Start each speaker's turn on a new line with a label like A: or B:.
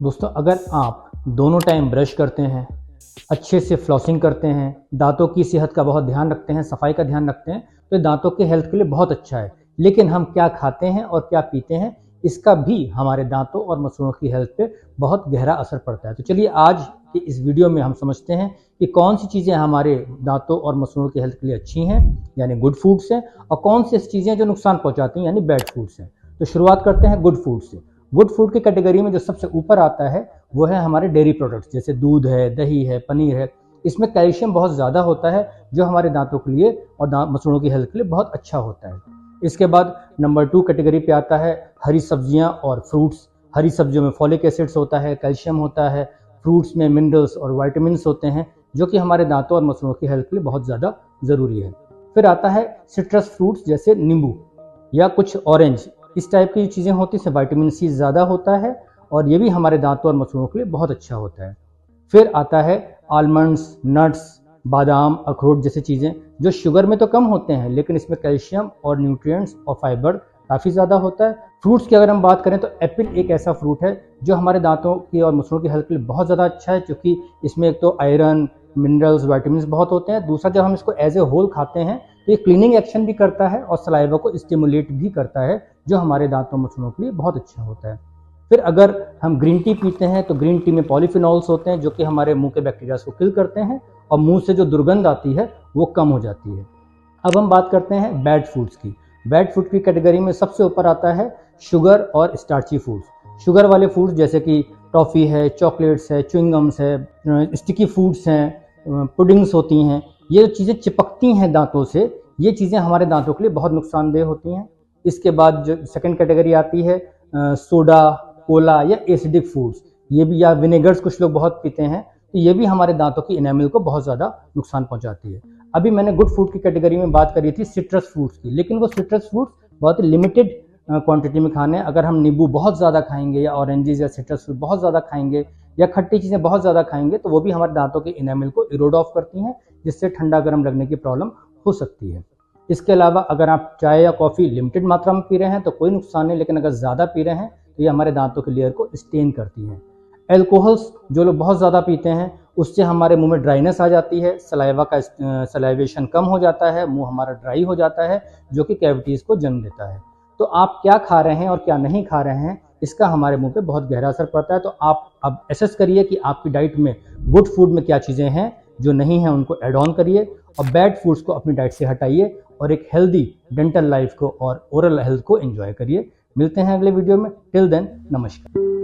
A: दोस्तों, अगर आप दोनों टाइम ब्रश करते हैं, अच्छे से फ्लॉसिंग करते हैं, दांतों की सेहत का बहुत ध्यान रखते हैं, सफाई का ध्यान रखते हैं, तो ये दांतों के हेल्थ के लिए बहुत अच्छा है। लेकिन हम क्या खाते हैं और क्या पीते हैं, इसका भी हमारे दांतों और मसूड़ों की हेल्थ पे बहुत गहरा असर पड़ता है। तो चलिए आज की इस वीडियो में हम समझते हैं कि कौन सी चीज़ें हमारे दांतों और मसूड़ों की हेल्थ के लिए अच्छी हैं, यानी गुड फूड्स हैं, और कौन सी ऐसी चीज़ें जो नुकसान पहुंचाती हैं, यानी बैड फूड्स हैं। तो शुरुआत करते हैं गुड फूड से। गुड फूड की कैटेगरी में जो सबसे ऊपर आता है वो है हमारे डेयरी प्रोडक्ट्स, जैसे दूध है, दही है, पनीर है। इसमें कैल्शियम बहुत ज़्यादा होता है जो हमारे दांतों के लिए और मसूड़ों की हेल्थ के लिए बहुत अच्छा होता है। इसके बाद नंबर 2 कैटेगरी पे आता है हरी सब्जियां और फ्रूट्स। हरी सब्जियों में फॉलिक एसिड्स होता है, कैल्शियम होता है, फ्रूट्स में मिनरल्स और वाइटामिन होते हैं जो कि हमारे दांतों और मसूड़ों की हेल्थ के लिए बहुत ज़्यादा ज़रूरी है। फिर आता है सिट्रस फ्रूट्स, जैसे नींबू या कुछ ऑरेंज। इस टाइप की चीज़ें होती हैं, इसमें विटामिन सी ज़्यादा होता है और ये भी हमारे दांतों और मसूड़ों के लिए बहुत अच्छा होता है। फिर आता है आलमंड्स, नट्स, बादाम, अखरोट जैसी चीज़ें जो शुगर में तो कम होते हैं लेकिन इसमें कैल्शियम और न्यूट्रिएंट्स और फाइबर काफ़ी ज़्यादा होता है। फ्रूट्स की अगर हम बात करें तो एप्पल एक ऐसा फ्रूट है जो हमारे दांतों की और मसूड़ों की हेल्थ के लिए बहुत ज़्यादा अच्छा है, क्योंकि इसमें एक तो आयरन, मिनरल्स, विटामिन बहुत होते हैं। दूसरा, जब हम इसको एज ए होल खाते हैं तो ये क्लीनिंग एक्शन भी करता है और सलाइवा को स्टिमुलेट भी करता है, जो हमारे दांतों मसूड़ों के लिए बहुत अच्छा होता है। फिर अगर हम ग्रीन टी पीते हैं तो ग्रीन टी में पॉलीफिनॉल्स होते हैं जो कि हमारे मुंह के बैक्टीरिया को किल करते हैं और मुंह से जो दुर्गंध आती है वो कम हो जाती है। अब हम बात करते हैं बैड फूड्स की। बैड फूड की कैटेगरी में सबसे ऊपर आता है शुगर और स्टार्ची फूड्स। शुगर वाले फूड्स जैसे कि टॉफ़ी है, चॉकलेट्स है, च्युइंगम्स है, स्टिकी फूड्स हैं, पुडिंग्स होती हैं। ये जो चीज़ें चिपकती हैं दांतों से, ये चीज़ें हमारे दांतों के लिए बहुत नुकसानदेह होती हैं। इसके बाद जो सेकंड कैटेगरी आती है सोडा, कोला या एसिडिक फूड्स, ये भी, या विनेगर्स कुछ लोग बहुत पीते हैं, तो ये भी हमारे दांतों की इनेमल को बहुत ज़्यादा नुकसान पहुंचाती है। अभी मैंने गुड फूड की कैटेगरी में बात करी थी सिट्रस फ्रूट्स की, लेकिन वो सिट्रस फ्रूट्स बहुत ही लिमिटेड क्वांटिटी में खाने हैं। अगर हम नींबू बहुत ज़्यादा खाएंगे या ऑरेंजेस या सिट्रस फ्रूट बहुत ज़्यादा खाएंगे या खट्टी चीज़ें बहुत ज़्यादा खाएंगे तो वो भी हमारे दांतों के इनेमल को इरोड ऑफ करती हैं, जिससे ठंडा गर्म लगने की प्रॉब्लम हो सकती है। इसके अलावा अगर आप चाय या कॉफ़ी लिमिटेड मात्रा में पी रहे हैं तो कोई नुकसान नहीं, लेकिन अगर ज़्यादा पी रहे हैं तो ये हमारे दांतों के लेयर को स्टेन करती हैं। एल्कोहल्स जो लोग बहुत ज़्यादा पीते हैं उससे हमारे मुंह में ड्राइनेस आ जाती है, सलाइवा का सलाइवेशन कम हो जाता है, मुंह हमारा ड्राई हो जाता है, जो कि कैविटीज़ को जन्म देता है। तो आप क्या खा रहे हैं और क्या नहीं खा रहे हैं, इसका हमारे मुंह पे बहुत गहरा असर पड़ता है। तो आप अब एसेस करिए कि आपकी डाइट में गुड फूड में क्या चीज़ें हैं, जो नहीं हैं उनको ऐड ऑन करिए और बैड फूड्स को अपनी डाइट से हटाइए और एक हेल्दी डेंटल लाइफ को और ओरल हेल्थ को एंजॉय करिए। मिलते हैं अगले वीडियो में। टिल देन, नमस्कार।